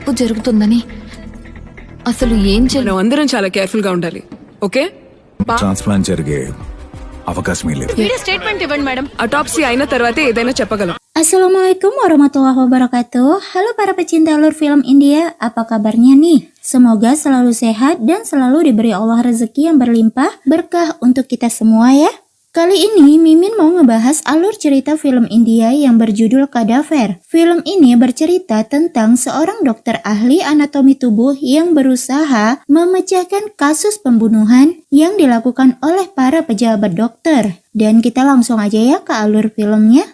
తప్పు జరుగుతుందని అసలు ఏం మనం అందరం చాలా కేర్ఫుల్ గా ఉండాలి. ఓకే, ట్రాన్స్ప్లాంట్ జరిగే అవకాశమే లేదు. స్టేట్మెంట్ ఇవ్వండి మేడం. అటాప్సీ అయిన తర్వాతే ఏదైనా చెప్పగలం. Assalamualaikum warahmatullahi wabarakatuh. Halo para pecinta alur film India, apa kabarnya nih? Semoga selalu sehat dan selalu diberi Allah rezeki yang berlimpah berkah untuk kita semua ya. Kali ini Mimin mau ngebahas alur cerita film India yang berjudul Kadaver. Film ini bercerita tentang seorang dokter ahli anatomi tubuh yang berusaha memecahkan kasus pembunuhan yang dilakukan oleh para pejabat dokter. Dan kita langsung aja ya ke alur filmnya.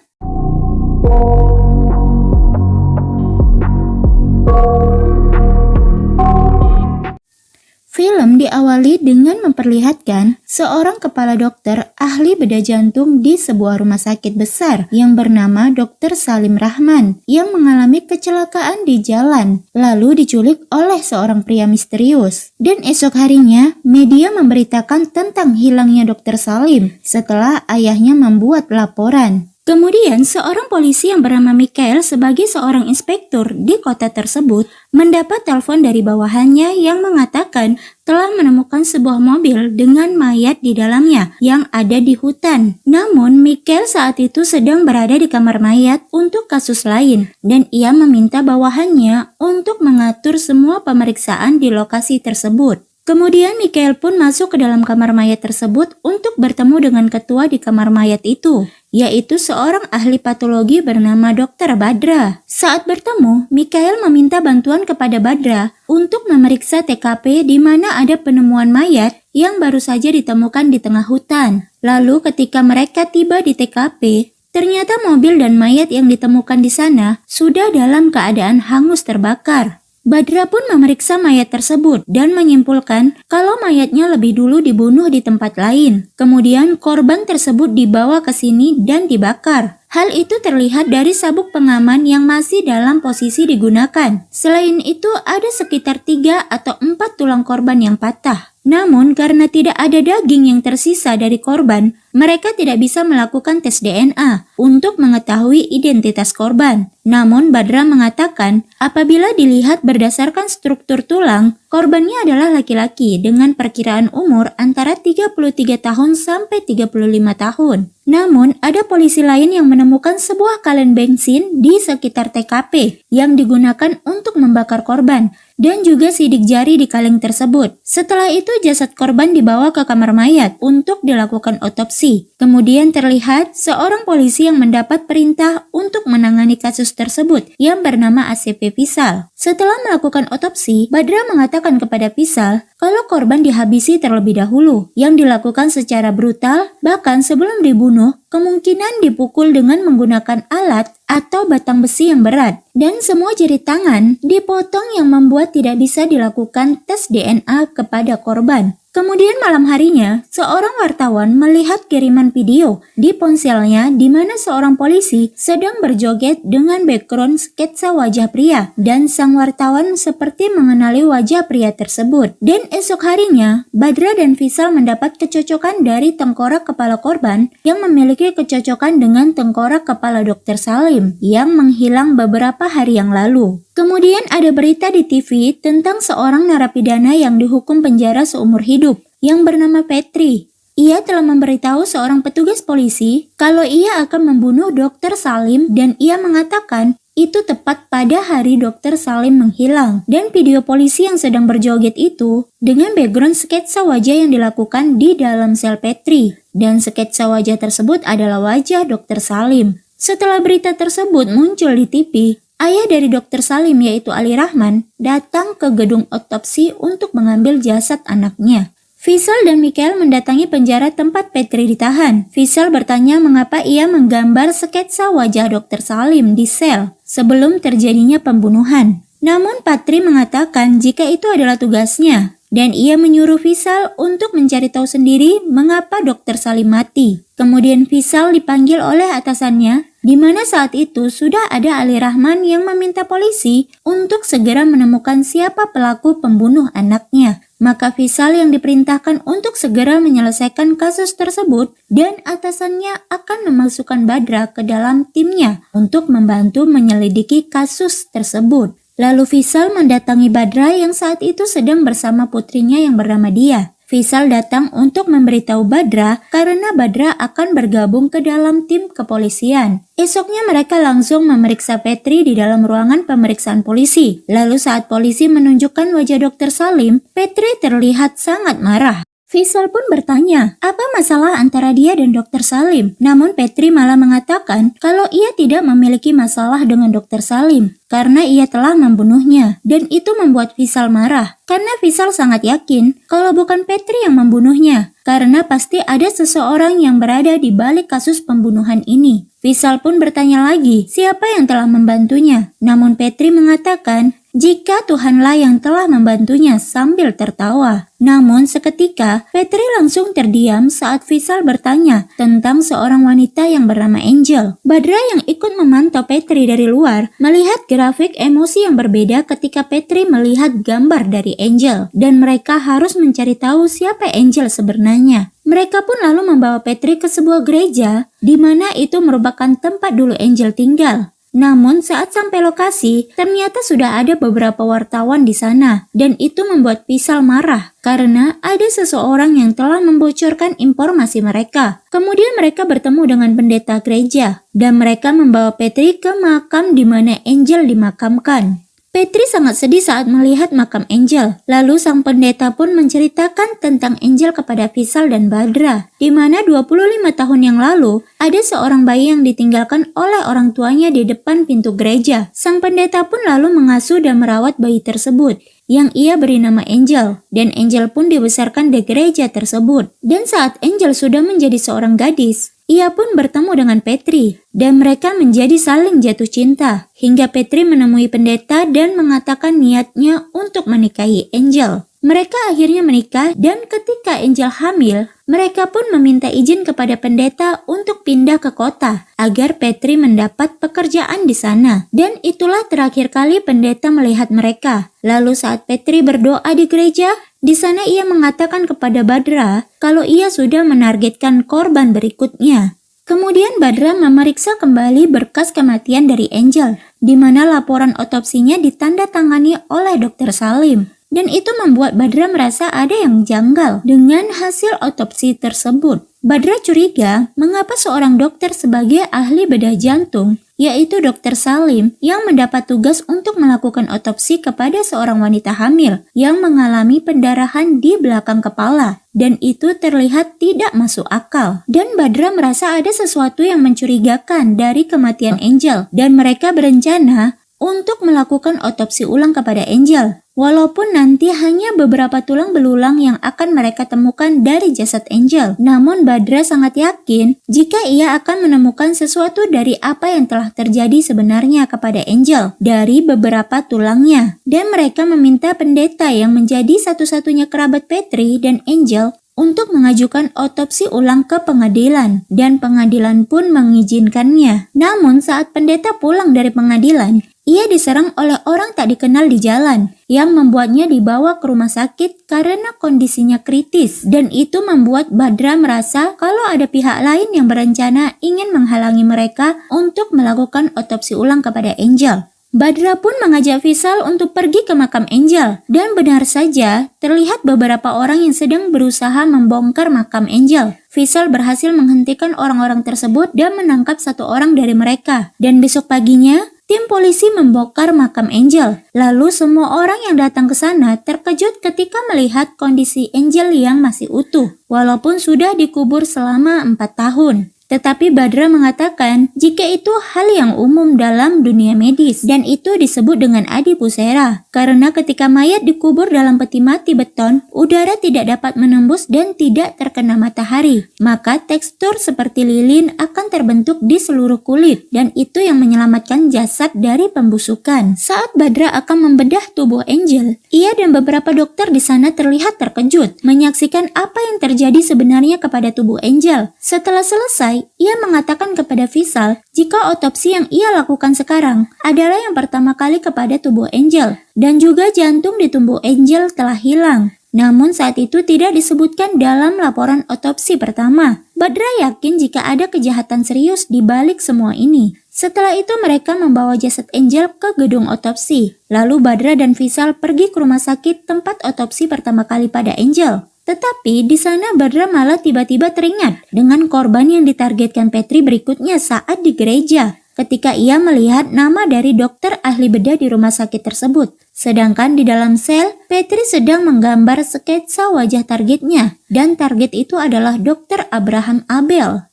Film diawali dengan memperlihatkan seorang kepala dokter ahli bedah jantung di sebuah rumah sakit besar yang bernama Dr. Salim Rahman yang mengalami kecelakaan di jalan lalu diculik oleh seorang pria misterius. Dan esok harinya media memberitakan tentang hilangnya Dr. Salim setelah ayahnya membuat laporan. Kemudian seorang polisi yang bernama Michael sebagai seorang inspektur di kota tersebut mendapat telepon dari bawahannya yang mengatakan telah menemukan sebuah mobil dengan mayat di dalamnya yang ada di hutan. Namun Michael saat itu sedang berada di kamar mayat untuk kasus lain dan ia meminta bawahannya untuk mengatur semua pemeriksaan di lokasi tersebut. Kemudian Michael pun masuk ke dalam kamar mayat tersebut untuk bertemu dengan ketua di kamar mayat itu, yaitu seorang ahli patologi bernama Dr. Badra. Saat bertemu, Michael meminta bantuan kepada Badra untuk memeriksa TKP di mana ada penemuan mayat yang baru saja ditemukan di tengah hutan. Lalu ketika mereka tiba di TKP, ternyata mobil dan mayat yang ditemukan di sana sudah dalam keadaan hangus terbakar. Badra pun memeriksa mayat tersebut dan menyimpulkan kalau mayatnya lebih dulu dibunuh di tempat lain. Kemudian korban tersebut dibawa ke sini dan dibakar. Hal itu terlihat dari sabuk pengaman yang masih dalam posisi digunakan. Selain itu ada sekitar 3 atau 4 tulang korban yang patah. Namun karena tidak ada daging yang tersisa dari korban, mereka tidak bisa melakukan tes DNA untuk mengetahui identitas korban. Namun Badra mengatakan apabila dilihat berdasarkan struktur tulang, korbannya adalah laki-laki dengan perkiraan umur antara 33 tahun sampai 35 tahun. Namun ada polisi lain yang menemukan sebuah kalen bensin di sekitar TKP yang digunakan untuk membakar korban dan juga sidik jari di kaleng tersebut. Setelah itu jasad korban dibawa ke kamar mayat untuk dilakukan otopsi. Kemudian terlihat seorang polisi yang mendapat perintah untuk menangani kasus tersebut yang bernama ACP Fisal. Setelah melakukan otopsi, Badra mengatakan kepada Fisal kalau korban dihabisi terlebih dahulu yang dilakukan secara brutal, bahkan sebelum dibunuh kemungkinan dipukul dengan menggunakan alat atau batang besi yang berat dan semua jari tangan dipotong yang membuat tidak bisa dilakukan tes DNA kepada korban. Kemudian malam harinya, seorang wartawan melihat kiriman video di ponselnya di mana seorang polisi sedang berjoget dengan background sketsa wajah pria dan sang wartawan seperti mengenali wajah pria tersebut. Dan esok harinya, Badra dan Fisal mendapat kecocokan dari tengkorak kepala korban yang memiliki kecocokan dengan tengkorak kepala Dr. Salim yang menghilang beberapa hari yang lalu. Kemudian ada berita di TV tentang seorang narapidana yang dihukum penjara seumur hidup yang bernama Petri. Ia telah memberitahu seorang petugas polisi kalau ia akan membunuh Dr. Salim dan ia mengatakan itu tepat pada hari Dr. Salim menghilang. Dan video polisi yang sedang berjoget itu dengan background sketsa wajah yang dilakukan di dalam sel Petri. Dan sketsa wajah tersebut adalah wajah Dr. Salim. Setelah berita tersebut muncul di TV, ayah dari Dr. Salim yaitu Ali Rahman datang ke gedung otopsi untuk mengambil jasad anaknya. Fisal dan Michael mendatangi penjara tempat Petri ditahan. Fisal bertanya mengapa ia menggambar sketsa wajah Dr. Salim di sel sebelum terjadinya pembunuhan. Namun Patri mengatakan jika itu adalah tugasnya dan ia menyuruh Fisal untuk mencari tahu sendiri mengapa Dr. Salim mati. Kemudian Fisal dipanggil oleh atasannya di mana saat itu sudah ada Ali Rahman yang meminta polisi untuk segera menemukan siapa pelaku pembunuh anaknya. Maka Fisal yang diperintahkan untuk segera menyelesaikan kasus tersebut dan atasannya akan memasukkan Badra ke dalam timnya untuk membantu menyelidiki kasus tersebut. Lalu Faisal mendatangi Badra yang saat itu sedang bersama putrinya yang bernama Dia. Faisal datang untuk memberitahu Badra karena Badra akan bergabung ke dalam tim kepolisian. Esoknya mereka langsung memeriksa Petri di dalam ruangan pemeriksaan polisi. Lalu saat polisi menunjukkan wajah Dr. Salim, Petri terlihat sangat marah. Faisal pun bertanya, apa masalah antara dia dan Dr. Salim? Namun Petri malah mengatakan kalau ia tidak memiliki masalah dengan Dr. Salim karena ia telah membunuhnya, dan itu membuat Faisal marah karena Faisal sangat yakin kalau bukan Petri yang membunuhnya karena pasti ada seseorang yang berada di balik kasus pembunuhan ini. Faisal pun bertanya lagi siapa yang telah membantunya, namun Petri mengatakan jika Tuhanlah yang telah membantunya sambil tertawa. Namun seketika Petri langsung terdiam saat Faisal bertanya tentang seorang wanita yang bernama Angel. Badra yang ikut memantau Petri dari luar melihat grafik emosi yang berbeda ketika Petri melihat gambar dari Angel, dan mereka harus mencari tahu siapa Angel sebenarnya. Mereka pun lalu membawa Petri ke sebuah gereja di mana itu merupakan tempat dulu Angel tinggal. Namun saat sampai lokasi, ternyata sudah ada beberapa wartawan di sana, dan itu membuat Faisal marah karena ada seseorang yang telah membocorkan informasi mereka. Kemudian mereka bertemu dengan pendeta gereja, dan mereka membawa Petri ke makam di mana Angel dimakamkan. Petri sangat sedih saat melihat makam Angel. Lalu sang pendeta pun menceritakan tentang Angel kepada Faisal dan Badra, di mana 25 tahun yang lalu ada seorang bayi yang ditinggalkan oleh orang tuanya di depan pintu gereja. Sang pendeta pun lalu mengasuh dan merawat bayi tersebut, yang ia beri nama Angel, dan Angel pun dibesarkan di gereja tersebut. Dan saat Angel sudah menjadi seorang gadis, ia pun bertemu dengan Petri, dan mereka menjadi saling jatuh cinta, hingga Petri menemui pendeta dan mengatakan niatnya untuk menikahi Angel. Mereka akhirnya menikah, dan ketika Angel hamil, mereka pun meminta izin kepada pendeta untuk pindah ke kota, agar Petri mendapat pekerjaan di sana. Dan itulah terakhir kali pendeta melihat mereka. Lalu saat Petri berdoa di gereja, di sana ia mengatakan kepada Badra kalau ia sudah menargetkan korban berikutnya. Kemudian Badra memeriksa kembali berkas kematian dari Angel, di mana laporan otopsinya ditandatangani oleh Dr. Salim. Dan itu membuat Badra merasa ada yang janggal dengan hasil otopsi tersebut. Badra curiga mengapa seorang dokter sebagai ahli bedah jantung, yaitu Dr. Salim, yang mendapat tugas untuk melakukan otopsi kepada seorang wanita hamil yang mengalami pendarahan di belakang kepala, dan itu terlihat tidak masuk akal. Dan Badra merasa ada sesuatu yang mencurigakan dari kematian Angel, dan mereka berencana untuk melakukan otopsi ulang kepada Angel, walaupun nanti hanya beberapa tulang belulang yang akan mereka temukan dari jasad Angel. Namun Badra sangat yakin jika ia akan menemukan sesuatu dari apa yang telah terjadi sebenarnya kepada Angel dari beberapa tulangnya. Dan mereka meminta pendeta yang menjadi satu-satunya kerabat Petri dan Angel untuk mengajukan otopsi ulang ke pengadilan, dan pengadilan pun mengizinkannya. Namun saat pendeta pulang dari pengadilan, ia diserang oleh orang tak dikenal di jalan yang membuatnya dibawa ke rumah sakit karena kondisinya kritis, dan itu membuat Badra merasa kalau ada pihak lain yang berencana ingin menghalangi mereka untuk melakukan otopsi ulang kepada Angel. Badra pun mengajak Faisal untuk pergi ke makam Angel, dan benar saja terlihat beberapa orang yang sedang berusaha membongkar makam Angel. Faisal berhasil menghentikan orang-orang tersebut dan menangkap satu orang dari mereka, dan besok paginya tim polisi membongkar makam Angel. Lalu semua orang yang datang ke sana terkejut ketika melihat kondisi Angel yang masih utuh, walaupun sudah dikubur selama 4 tahun. Tetapi Badra mengatakan jika itu hal yang umum dalam dunia medis, dan itu disebut dengan adipusera, karena ketika mayat dikubur dalam peti mati beton, udara tidak dapat menembus dan tidak terkena matahari, maka tekstur seperti lilin akan terbentuk di seluruh kulit, dan itu yang menyelamatkan jasad dari pembusukan. Saat Badra akan membedah tubuh Angel, ia dan beberapa dokter di sana terlihat terkejut menyaksikan apa yang terjadi sebenarnya kepada tubuh Angel. Setelah selesai, ia mengatakan kepada Faisal jika otopsi yang ia lakukan sekarang adalah yang pertama kali kepada tubuh Angel, dan juga jantung di tubuh Angel telah hilang. Namun saat itu tidak disebutkan dalam laporan otopsi pertama. Badra yakin jika ada kejahatan serius di balik semua ini. Setelah itu mereka membawa jasad Angel ke gedung otopsi. Lalu Badra dan Faisal pergi ke rumah sakit tempat otopsi pertama kali pada Angel. Tetapi di sana Badra malah tiba-tiba teringat dengan korban yang ditargetkan Petri berikutnya saat di gereja, ketika ia melihat nama dari dokter ahli bedah di rumah sakit tersebut. Sedangkan di dalam sel, Petri sedang menggambar sketsa wajah targetnya, dan target itu adalah Dr. Abraham Abel.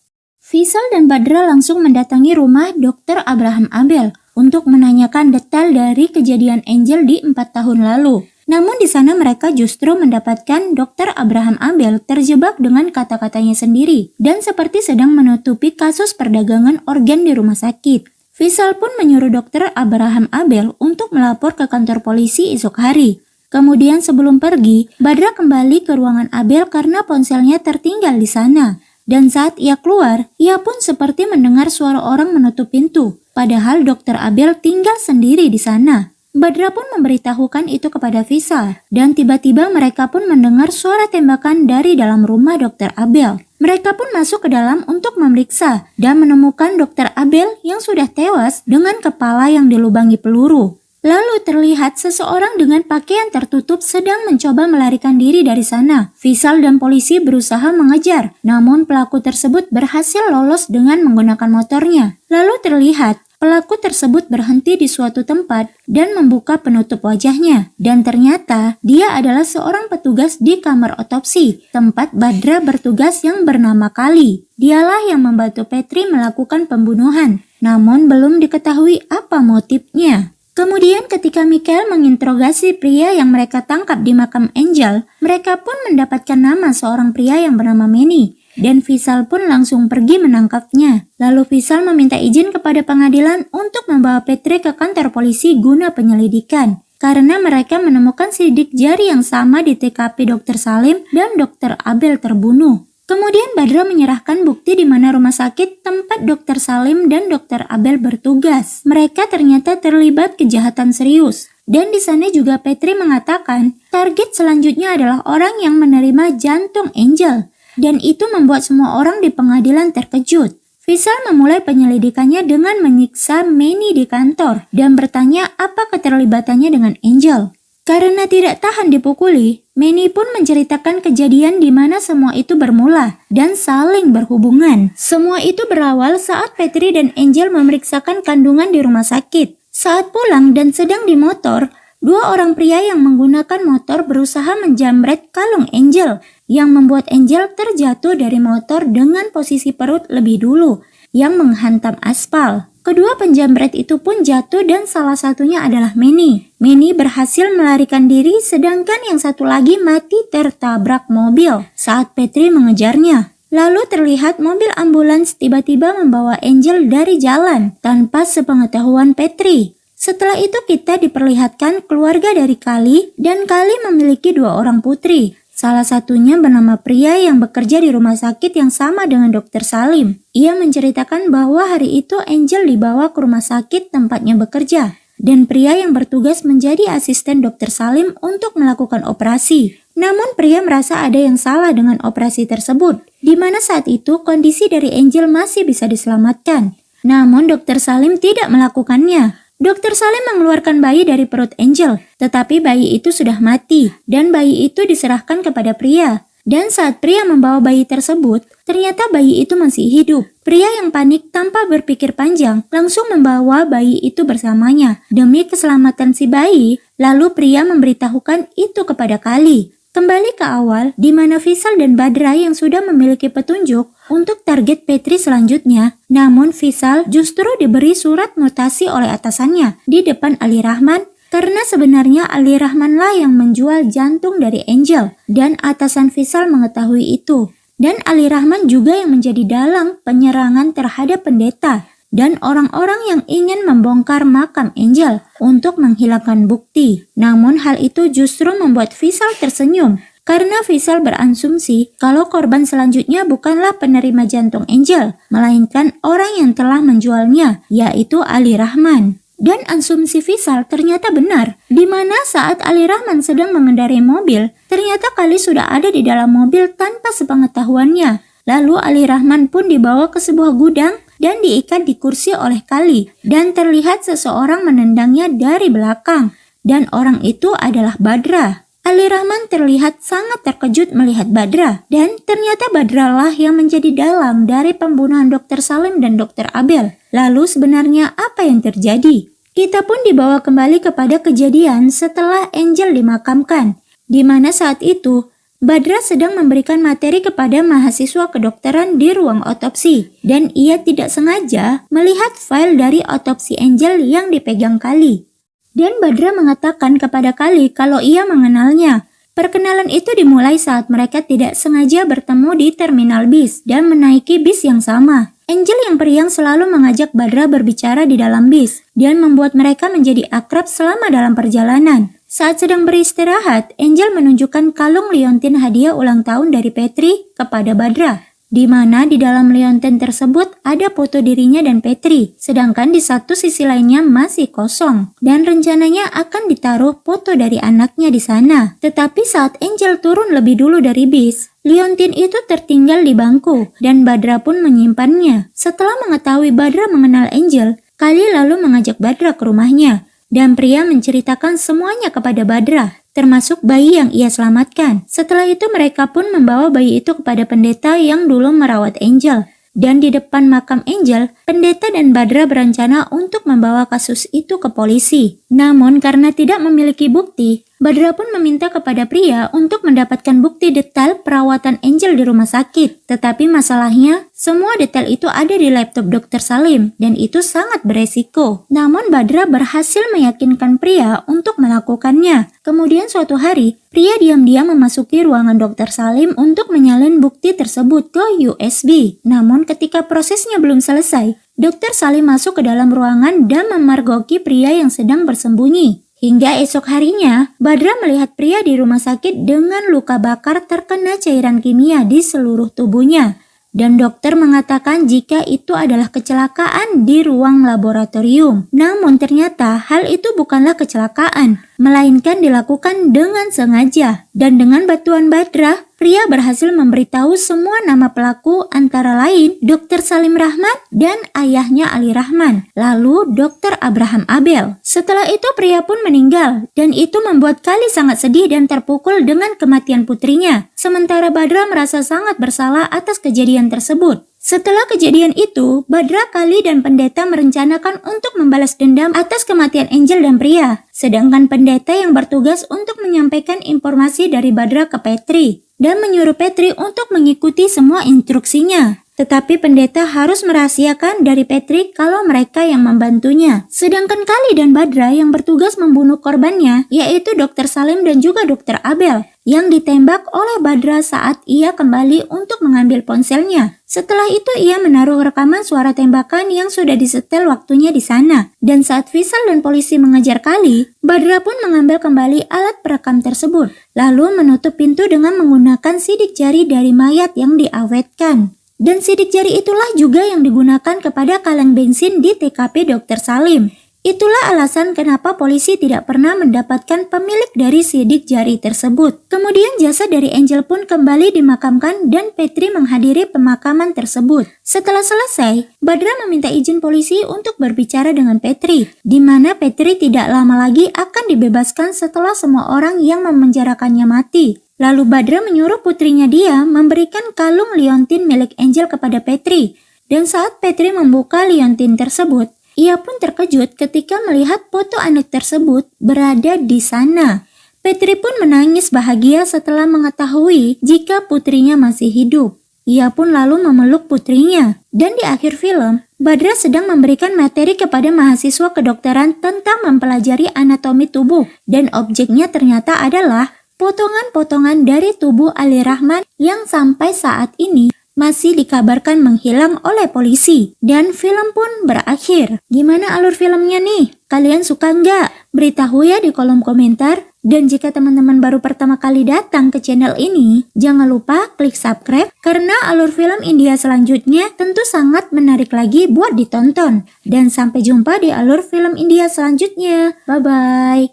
Faisal dan Badra langsung mendatangi rumah Dr. Abraham Abel untuk menanyakan detail dari kejadian Angel di 4 tahun lalu. Namun di sana mereka justru mendapatkan Dr. Abraham Abel terjebak dengan kata-katanya sendiri dan seperti sedang menutupi kasus perdagangan organ di rumah sakit. Faisal pun menyuruh Dr. Abraham Abel untuk melapor ke kantor polisi esok hari. Kemudian sebelum pergi, Badra kembali ke ruangan Abel karena ponselnya tertinggal di sana. Dan saat ia keluar, ia pun seperti mendengar suara orang menutup pintu. Padahal Dr. Abel tinggal sendiri di sana. Badra pun memberitahukan itu kepada Faisal. Dan tiba-tiba mereka pun mendengar suara tembakan dari dalam rumah Dr. Abel. Mereka pun masuk ke dalam untuk memeriksa dan menemukan Dr. Abel yang sudah tewas dengan kepala yang dilubangi peluru. Lalu terlihat seseorang dengan pakaian tertutup sedang mencoba melarikan diri dari sana. Faisal dan polisi berusaha mengejar, namun pelaku tersebut berhasil lolos dengan menggunakan motornya. Lalu terlihat pelaku tersebut berhenti di suatu tempat dan membuka penutup wajahnya. Dan ternyata dia adalah seorang petugas di kamar otopsi, tempat Badra bertugas yang bernama Kali. Dialah yang membantu Petri melakukan pembunuhan, namun belum diketahui apa motifnya. Kemudian ketika Michael menginterogasi pria yang mereka tangkap di makam Angel, mereka pun mendapatkan nama seorang pria yang bernama Manny. Dan Faisal pun langsung pergi menangkapnya. Lalu Faisal meminta izin kepada pengadilan untuk membawa Petri ke kantor polisi guna penyelidikan. Karena mereka menemukan sidik jari yang sama di TKP Dr. Salim dan Dr. Abel terbunuh. Kemudian Badra menyerahkan bukti di mana rumah sakit tempat Dr. Salim dan Dr. Abel bertugas. Mereka ternyata terlibat kejahatan serius. Dan di sana juga Petri mengatakan target selanjutnya adalah orang yang menerima jantung Angel. Dan itu membuat semua orang di pengadilan terkejut. Faisal memulai penyelidikannya dengan menyiksa Manny di kantor dan bertanya apa keterlibatannya dengan Angel. Karena tidak tahan dipukuli, Manny pun menceritakan kejadian di mana semua itu bermula dan saling berhubungan. Semua itu berawal saat Petri dan Angel memeriksakan kandungan di rumah sakit. Saat pulang dan sedang di motor, dua orang pria yang menggunakan motor berusaha menjamret kalung Angel yang membuat Angel terjatuh dari motor dengan posisi perut lebih dulu yang menghantam aspal. Kedua penjamret itu pun jatuh dan salah satunya adalah Manny. Manny berhasil melarikan diri sedangkan yang satu lagi mati tertabrak mobil saat Petri mengejarnya. Lalu terlihat mobil ambulans tiba-tiba membawa Angel dari jalan tanpa sepengetahuan Petri. Setelah itu kita diperlihatkan keluarga dari Kali dan Kali memiliki dua orang putri. Salah satunya bernama pria yang bekerja di rumah sakit yang sama dengan Dr. Salim. Ia menceritakan bahwa hari itu Angel dibawa ke rumah sakit tempatnya bekerja. Dan pria yang bertugas menjadi asisten Dr. Salim untuk melakukan operasi. Namun pria merasa ada yang salah dengan operasi tersebut, di mana saat itu kondisi dari Angel masih bisa diselamatkan. Namun Dr. Salim tidak melakukannya. Dr. Salim mengeluarkan bayi dari perut Angel, tetapi bayi itu sudah mati dan bayi itu diserahkan kepada pria. Dan saat pria membawa bayi tersebut, ternyata bayi itu masih hidup. Pria yang panik tanpa berpikir panjang langsung membawa bayi itu bersamanya demi keselamatan si bayi. Lalu pria memberitahukan itu kepada Kali. Kembali ke awal, di mana Faisal dan Badra yang sudah memiliki petunjuk untuk target Petri selanjutnya. Namun Faisal justru diberi surat mutasi oleh atasannya di depan Ali Rahman, karena sebenarnya Ali Rahman lah yang menjual jantung dari Angel, dan atasan Faisal mengetahui itu. Dan Ali Rahman juga yang menjadi dalang penyerangan terhadap pendeta dan orang-orang yang ingin membongkar makam Angel untuk menghilangkan bukti. Namun hal itu justru membuat Faisal tersenyum karena Faisal berasumsi kalau korban selanjutnya bukanlah penerima jantung Angel, melainkan orang yang telah menjualnya, yaitu Ali Rahman. Dan asumsi Faisal ternyata benar, di mana saat Ali Rahman sedang mengendarai mobil, ternyata Kali sudah ada di dalam mobil tanpa sepengetahuannya. Lalu Ali Rahman pun dibawa ke sebuah gudang dan diikat di kursi oleh Kali. Dan terlihat seseorang menendangnya dari belakang. Dan orang itu adalah Badra. Ali Rahman terlihat sangat terkejut melihat Badra. Dan ternyata Badra lah yang menjadi dalang dari pembunuhan Dr. Salim dan Dr. Abel. Lalu sebenarnya apa yang terjadi? Kita pun dibawa kembali kepada kejadian setelah Angel dimakamkan. Di mana saat itu, Badra sedang memberikan materi kepada mahasiswa kedokteran di ruang otopsi. Dan ia tidak sengaja melihat file dari otopsi Angel yang dipegang Kali. Dan Badra mengatakan kepada Kali kalau ia mengenalnya. Perkenalan itu dimulai saat mereka tidak sengaja bertemu di terminal bis dan menaiki bis yang sama. Angel yang periang selalu mengajak Badra berbicara di dalam bis dan membuat mereka menjadi akrab selama dalam perjalanan. Saat sedang beristirahat, Angel menunjukkan kalung liontin hadiah ulang tahun dari Petri kepada Badra. Di mana di dalam liontin tersebut ada foto dirinya dan Petri, sedangkan di satu sisi lainnya masih kosong. Dan rencananya akan ditaruh foto dari anaknya di sana. Tetapi saat Angel turun lebih dulu dari bis, liontin itu tertinggal di bangku dan Badra pun menyimpannya. Setelah mengetahui Badra mengenal Angel, Kali lalu mengajak Badra ke rumahnya. Dan pria menceritakan semuanya kepada Badra, termasuk bayi yang ia selamatkan. Setelah itu mereka pun membawa bayi itu kepada pendeta yang dulu merawat Angel. Dan di depan makam Angel, pendeta dan Badra berencana untuk membawa kasus itu ke polisi. Namun karena tidak memiliki bukti, Badra pun meminta kepada pria untuk mendapatkan bukti detail perawatan Angel di rumah sakit. Tetapi masalahnya, semua detail itu ada di laptop Dr. Salim dan itu sangat beresiko. Namun Badra berhasil meyakinkan pria untuk melakukannya. Kemudian suatu hari, pria diam-diam memasuki ruangan Dr. Salim untuk menyalin bukti tersebut ke USB. Namun ketika prosesnya belum selesai, Dr. Salim masuk ke dalam ruangan dan memergoki pria yang sedang bersembunyi. Hingga esok harinya, Badra melihat pria di rumah sakit dengan luka bakar terkena cairan kimia di seluruh tubuhnya. Dan dokter mengatakan jika itu adalah kecelakaan di ruang laboratorium. Namun ternyata hal itu bukanlah kecelakaan, melainkan dilakukan dengan sengaja. Dan dengan bantuan Badra, pria berhasil memberitahu semua nama pelaku antara lain Dr. Salim Rahman dan ayahnya Ali Rahman, lalu Dr. Abraham Abel. Setelah itu pria pun meninggal dan itu membuat Kali sangat sedih dan terpukul dengan kematian putrinya. Sementara Badra merasa sangat bersalah atas kejadian tersebut. Setelah kejadian itu, Badra, Kali, dan pendeta merencanakan untuk membalas dendam atas kematian Angel dan pria. Sedangkan pendeta yang bertugas untuk menyampaikan informasi dari Badra ke Petri dan menyuruh Petri untuk mengikuti semua instruksinya. Tetapi pendeta harus merahasiakan dari Petri kalau mereka yang membantunya. Sedangkan Kali dan Badra yang bertugas membunuh korbannya, yaitu Dr. Salim dan juga Dr. Abel, yang ditembak oleh Badra saat ia kembali untuk mengambil ponselnya. Setelah itu ia menaruh rekaman suara tembakan yang sudah disetel waktunya di sana. Dan saat Faisal dan polisi mengejar Kali, Badra pun mengambil kembali alat perekam tersebut, lalu menutup pintu dengan menggunakan sidik jari dari mayat yang diawetkan. Dan sidik jari itulah juga yang digunakan kepada kaleng bensin di TKP Dr. Salim. Itulah alasan kenapa polisi tidak pernah mendapatkan pemilik dari sidik jari tersebut. Kemudian jasad dari Angel pun kembali dimakamkan dan Petri menghadiri pemakaman tersebut. Setelah selesai, Badra meminta izin polisi untuk berbicara dengan Petri, di mana Petri tidak lama lagi akan dibebaskan setelah semua orang yang memenjarakannya mati. Lalu Badra menyuruh putrinya dia memberikan kalung liontin milik Angel kepada Petri. Dan saat Petri membuka liontin tersebut, ia pun terkejut ketika melihat foto anak tersebut berada di sana. Petri pun menangis bahagia setelah mengetahui jika putrinya masih hidup. Ia pun lalu memeluk putrinya. Dan di akhir film, Badra sedang memberikan materi kepada mahasiswa kedokteran tentang mempelajari anatomi tubuh. Dan objeknya ternyata adalah potongan-potongan dari tubuh Ali Rahman yang sampai saat ini masih dikabarkan menghilang oleh polisi. Dan film pun berakhir. Gimana alur filmnya nih? Kalian suka nggak? Beritahu ya di kolom komentar. Dan jika teman-teman baru pertama kali datang ke channel ini, jangan lupa klik subscribe karena alur film India selanjutnya tentu sangat menarik lagi buat ditonton. Dan sampai jumpa di alur film India selanjutnya. Bye-bye.